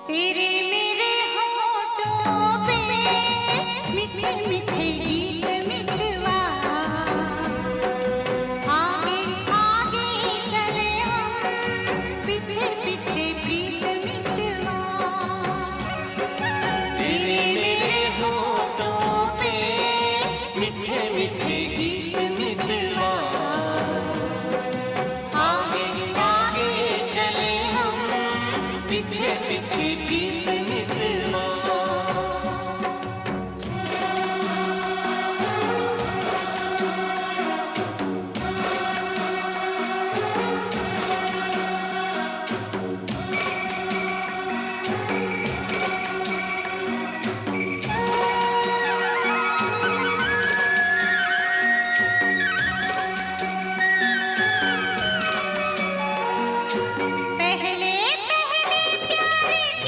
तेरे मेरे होठों पे मीठे मीठे गीत मितवा, आगे आगे चले हम पीछे पीछे प्रीत मितवा। तेरे मेरे होठों पे मीठे मीठे गीत मितवा, आगे आगे चले हम पीछे पीछे प्रीत